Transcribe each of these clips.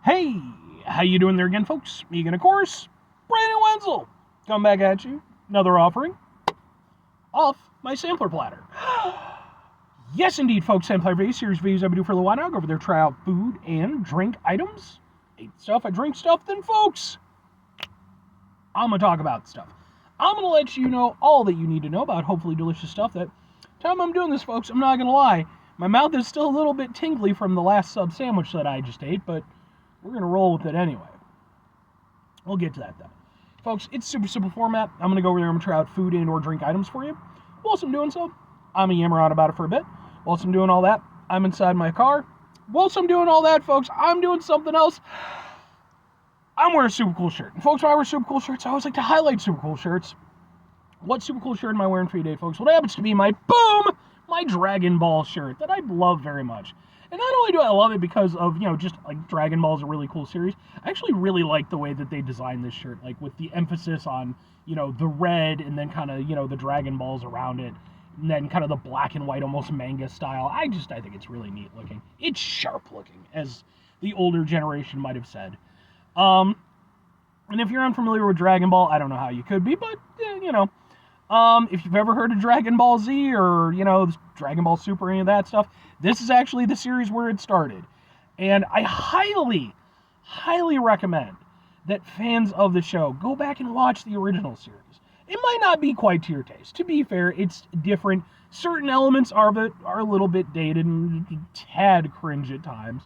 Hey, how you doing there again, folks? Megan, of course, Brandon Wenzel. Come back at you. Another offering off my sampler platter. Yes, indeed, folks. Sampler video series videos I've been doing for a little while now. Go over there, try out food and drink items. I eat stuff, I drink stuff, then, folks, I'm going to talk about stuff. I'm going to let you know all that you need to know about hopefully delicious stuff. That time I'm doing this, folks, I'm not going to lie. My mouth is still a little bit tingly from the last sub sandwich that I just ate, but we're going to roll with it anyway. We'll get to that, though. Folks, it's super simple format. I'm going to go over there and I'm going to try out food and or drink items for you. Whilst I'm doing so, I'm going to yammer on about it for a bit. Whilst I'm doing all that, I'm inside my car. Whilst I'm doing all that, folks, I'm doing something else. I'm wearing a super cool shirt. And folks, when I wear super cool shirts, I always like to highlight super cool shirts. What super cool shirt am I wearing for you today, folks? Well, it happens to be my Dragon Ball shirt that I love very much. And not only do I love it because of, just like Dragon Ball is a really cool series, I actually really like the way that they designed this shirt, like with the emphasis on, the red and then kind of, the Dragon Balls around it, and then kind of the black and white, almost manga style. I think it's really neat looking. It's sharp looking, as the older generation might have said. And if you're unfamiliar with Dragon Ball, I don't know how you could be, but, if you've ever heard of Dragon Ball Z or, Dragon Ball Super, any of that stuff, this is actually the series where it started. And I highly, highly recommend that fans of the show go back and watch the original series. It might not be quite to your taste. To be fair, it's different. Certain elements of it are a little bit dated and a tad cringe at times.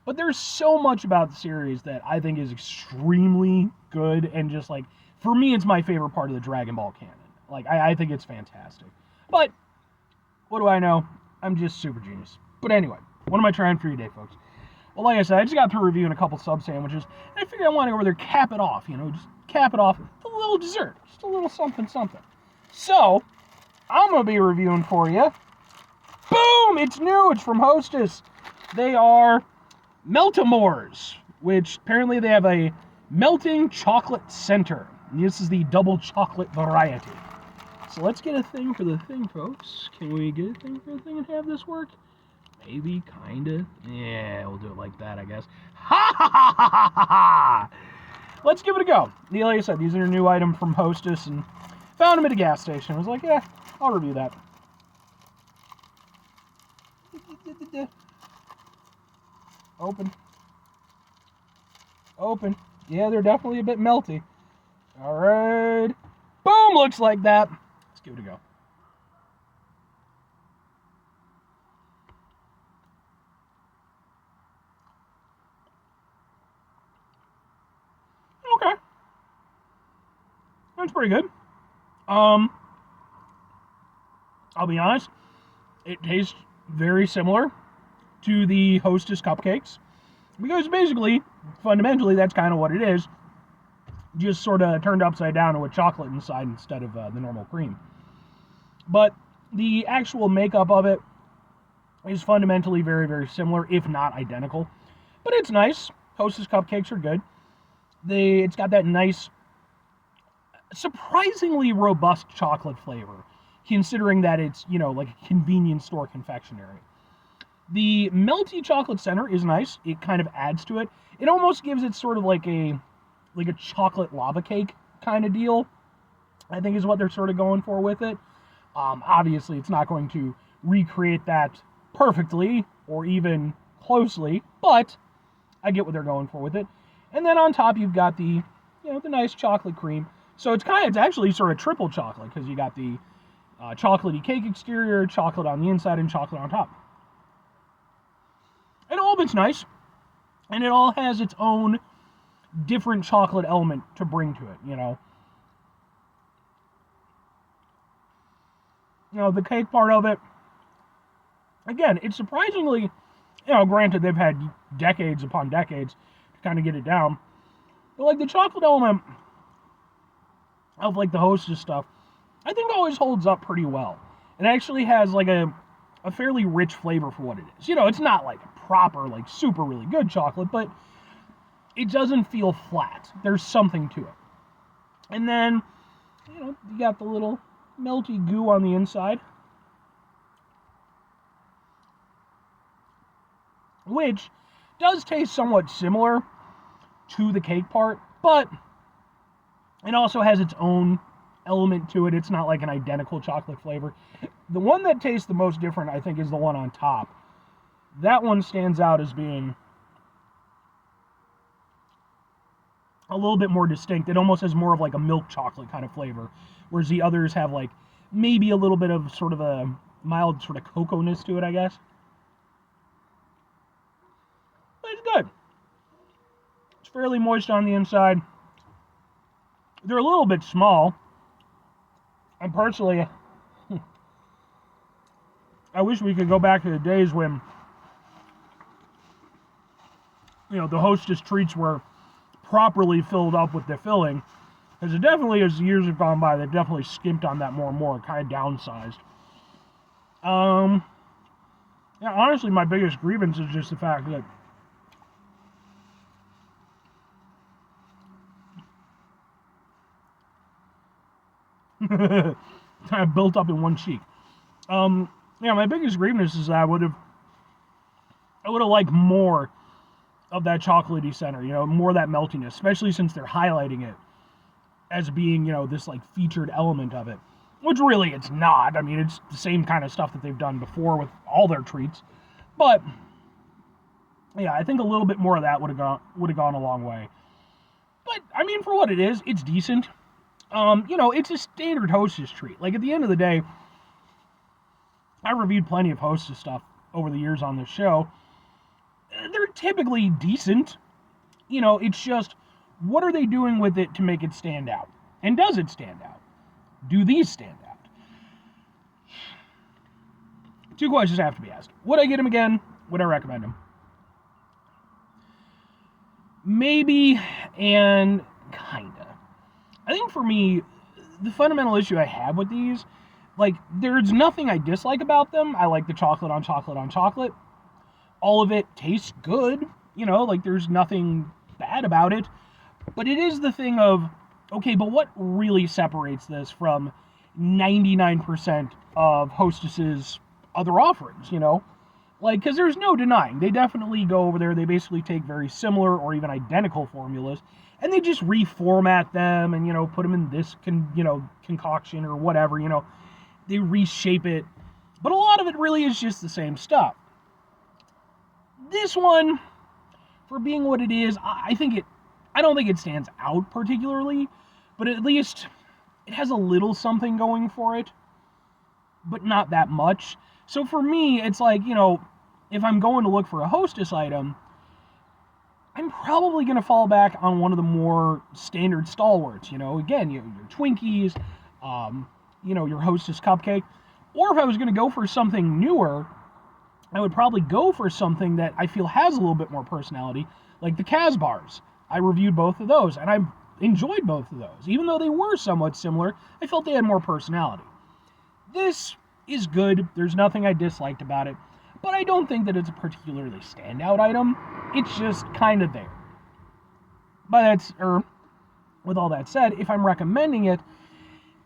But there's so much about the series that I think is extremely good, and just like, for me, it's my favorite part of the Dragon Ball canon. Like, I think it's fantastic. But, what do I know? I'm just super genius. But anyway, what am I trying for you today, folks? Well, like I said, I just got through reviewing a couple sub sandwiches, and I figured I want to go over there, cap it off, just cap it off with a little dessert. Just a little something, something. So, I'm going to be reviewing for you. Boom! It's new! It's from Hostess. They are Meltamors, which apparently they have a melting chocolate center. And this is the double chocolate variety. So let's get a thing for the thing, folks. Can we get a thing for the thing and have this work? Maybe, kinda. Yeah, we'll do it like that, I guess. Ha ha ha ha ha ha! Let's give it a go. Like I said, these are a new item from Hostess, and found them at a gas station. I was like, yeah, I'll review that. Open. Open. Yeah, they're definitely a bit melty. Alright. Boom! Looks like that. Let's give it a go. Okay. That's pretty good. I'll be honest. It tastes very similar to the Hostess cupcakes, because basically, fundamentally, that's kind of what it is, just sort of turned upside down with chocolate inside instead of the normal cream. But the actual makeup of it is fundamentally very, very similar, if not identical. But it's nice. Hostess cupcakes are good. It's got that nice, surprisingly robust chocolate flavor, considering that it's, like a convenience store confectionery. The melty chocolate center is nice. It kind of adds to it. It almost gives it sort of like a chocolate lava cake kind of deal, I think is what they're sort of going for with it. Obviously, it's not going to recreate that perfectly or even closely, but I get what they're going for with it. And then on top, you've got the, the nice chocolate cream. So it's actually sort of triple chocolate, because you got the chocolatey cake exterior, chocolate on the inside, and chocolate on top. And all of it's nice, and it all has its own different chocolate element to bring to it, the cake part of it, again, it's surprisingly, granted they've had decades upon decades to kind of get it down, but like the chocolate element of like the Hostess stuff, I think always holds up pretty well. It actually has like a fairly rich flavor for what it is. It's not like a proper, like super really good chocolate, but it doesn't feel flat. There's something to it. And then, you got the little melty goo on the inside, which does taste somewhat similar to the cake part, but it also has its own element to it. It's not like an identical chocolate flavor. The one that tastes the most different, I think, is the one on top. That one stands out as being a little bit more distinct. It almost has more of like a milk chocolate kind of flavor, whereas the others have like maybe a little bit of sort of a mild sort of cocoa-ness to it, I guess. But it's good. It's fairly moist on the inside. They're a little bit small. And personally, I wish we could go back to the days when, the Hostess treats were properly filled up with the filling. Because it definitely, as years have gone by, they've definitely skimped on that more and more, kind of downsized. Honestly, my biggest grievance is just the fact that I built up in one cheek. My biggest grievance is that I would have liked more of that chocolatey center, more of that meltiness, especially since they're highlighting it as being, this like featured element of it, which really it's not. I mean, it's the same kind of stuff that they've done before with all their treats, but yeah, I think a little bit more of that would have gone a long way. But I mean, for what it is, it's decent. It's a standard Hostess treat. Like, at the end of the day, I reviewed plenty of Hostess stuff over the years on this show. They're typically decent. It's just, what are they doing with it to make it stand out? And does it stand out? Do these stand out? Two questions have to be asked. Would I get them again? Would I recommend them? Maybe, and kinda. I think for me, the fundamental issue I have with these, like, there's nothing I dislike about them. I like the chocolate on chocolate on chocolate. All of it tastes good. There's nothing bad about it. But it is the thing of, okay, but what really separates this from 99% of Hostess's other offerings, because there's no denying, they definitely go over there, they basically take very similar or even identical formulas, and they just reformat them and, put them in this, concoction or whatever, they reshape it, but a lot of it really is just the same stuff. This one, for being what it is, I don't think it stands out particularly, but at least it has a little something going for it, but not that much. So for me, it's like, if I'm going to look for a Hostess item, I'm probably going to fall back on one of the more standard stalwarts, again, your Twinkies, your Hostess cupcake. Or if I was going to go for something newer, I would probably go for something that I feel has a little bit more personality, like the Kaz bars. I reviewed both of those, and I enjoyed both of those. Even though they were somewhat similar, I felt they had more personality. This is good. There's nothing I disliked about it, but I don't think that it's a particularly standout item. It's just kind of there. With all that said, if I'm recommending it,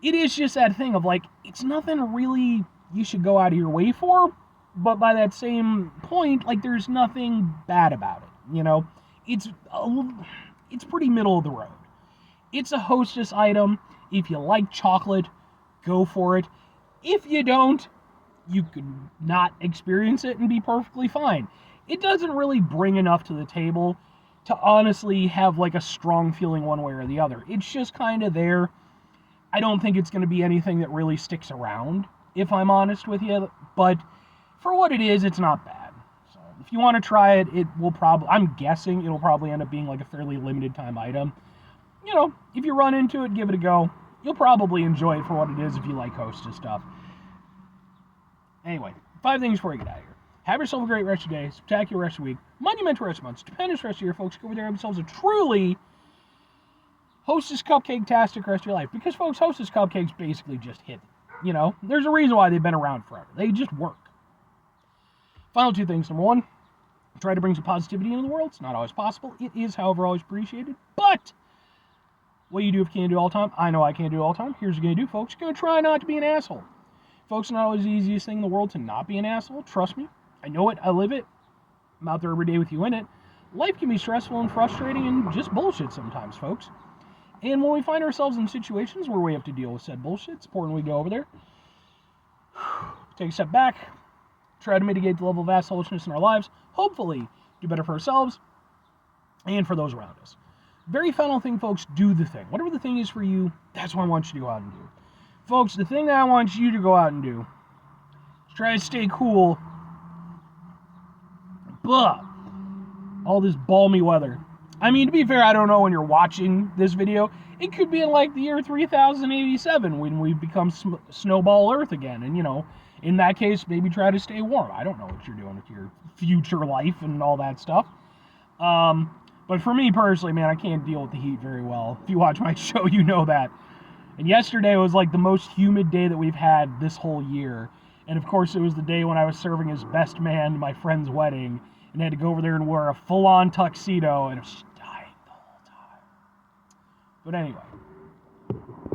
it is just that thing of, like, it's nothing really you should go out of your way for, but by that same point, like, there's nothing bad about it, It's pretty middle of the road. It's a Hostess item. If you like chocolate, go for it. If you don't, you could not experience it and be perfectly fine. It doesn't really bring enough to the table to honestly have like a strong feeling one way or the other. It's just kind of there. I don't think it's going to be anything that really sticks around, if I'm honest with you. But for what it is, it's not bad. So if you want to try it, I'm guessing it'll probably end up being like a fairly limited time item. If you run into it, give it a go. You'll probably enjoy it for what it is if you like Hostess stuff. Anyway, 5 things before you get out of here. Have yourself a great rest of your day, spectacular rest of your week, monumental rest of month, stupendous rest of your folks. Go over there and have themselves a truly Hostess cupcake-tastic rest of your life. Because, folks, Hostess cupcakes basically just hit. There's a reason why they've been around forever. They just work. Final 2 things. Number 1, try to bring some positivity into the world. It's not always possible. It is, however, always appreciated. But what do you do if you can't do it all the time? I know I can't do it all the time. Here's what you're going to do, folks. You're going to try not to be an asshole. Folks, it's not always the easiest thing in the world to not be an asshole. Trust me. I know it. I live it. I'm out there every day with you in it. life can be stressful and frustrating and just bullshit sometimes, folks. And when we find ourselves in situations where we have to deal with said bullshit, it's important we go over there, take a step back, try to mitigate the level of assholishness in our lives, hopefully do better for ourselves and for those around us. Very final thing, folks, do the thing. Whatever the thing is for you, that's what I want you to go out and do. Folks, the thing that I want you to go out and do is try to stay cool, but all this balmy weather. I mean, to be fair, I don't know when you're watching this video. It could be in like the year 3087 when we become snowball Earth again. And, you know, in that case, maybe try to stay warm. I don't know what you're doing with your future life and all that stuff. But for me personally, man, I can't deal with the heat very well. If you watch my show, you know that. And yesterday was like the most humid day that we've had this whole year. And of course, it was the day when I was serving as best man to my friend's wedding. And I had to go over there and wear a full-on tuxedo. And it was just dying the whole time. But anyway,